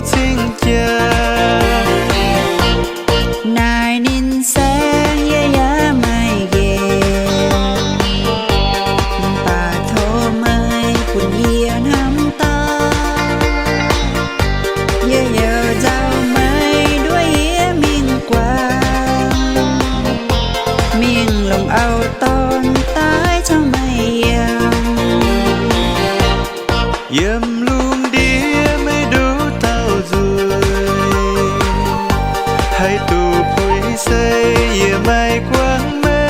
dấu tình cha nài nín sẽ ye ya mai ghê bà thô mai cuốn ye nắm ta ye giờ giàu mai đuôi ye miên qua miên lòng ao ton tái cho mây yếm luôn đĩa mấy đủ tao rồi hay tụ phối xây ye mai quang mê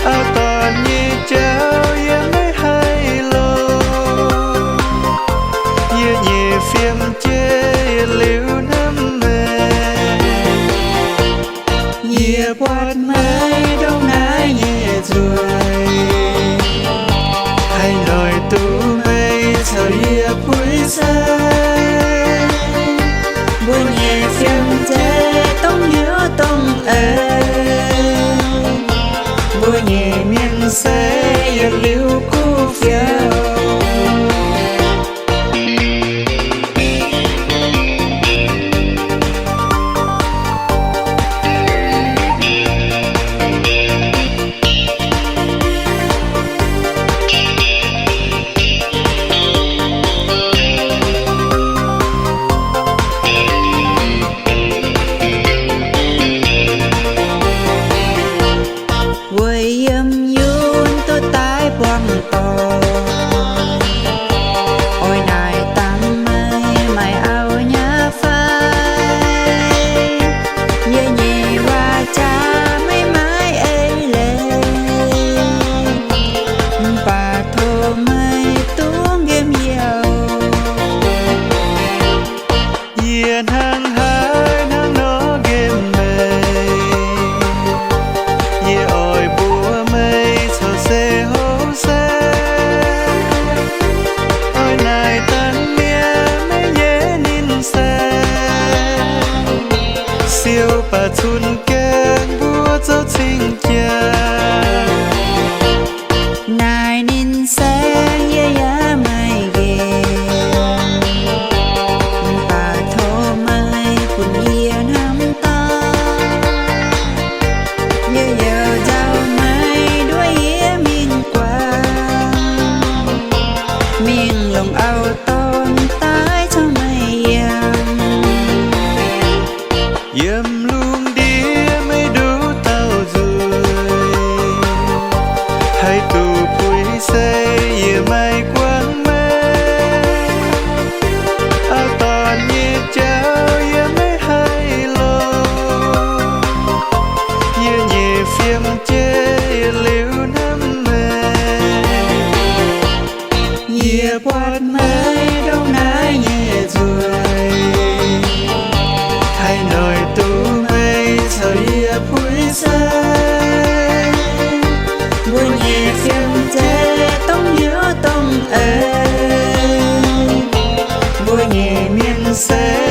ao toàn như cháu ye mấy hay lô ye nhẹ phiêm chê ye liu nắm mê ye quạt mai đâu nái nhẹ rồi hay nói tu mây sao ye phối xây buổi nhẹ phiền chê tông nhớ tông buổi nhẹ miên sẽ ye liu cu phiêu yếm nhún tôi tái quăng to ôi nài tăng mây mày ao nhá phai ye nhẹ và cha mấy mái ấy lệ bà thô mây tuông game nhiều yên hăng hái nắng nó game mây ye oi búa mây sao xe hố xe ôi này tan mía mấy nhé nín xe siêu bà chun kén búa dấu tình cha nài nín sẽ ye ya mai ghê bà thô mai cuốn ye nắm ta ye giờ giàu mai đuôi ye miên qua miên lòng ao ton tái cho mây yếm luôn đĩa mấy đủ tao rồi hay tụ phối xây ye mai quang mê ao toàn như cháu ye mấy hay lô ye nhẹ phiêm chê ye liu nắm mê ye quạt mai đâu nái nhẹ rồi hay nói tu mây sao ye phối xây buổi nhẹ phiền chê tông nhớ tông buổi nhẹ miên sẽ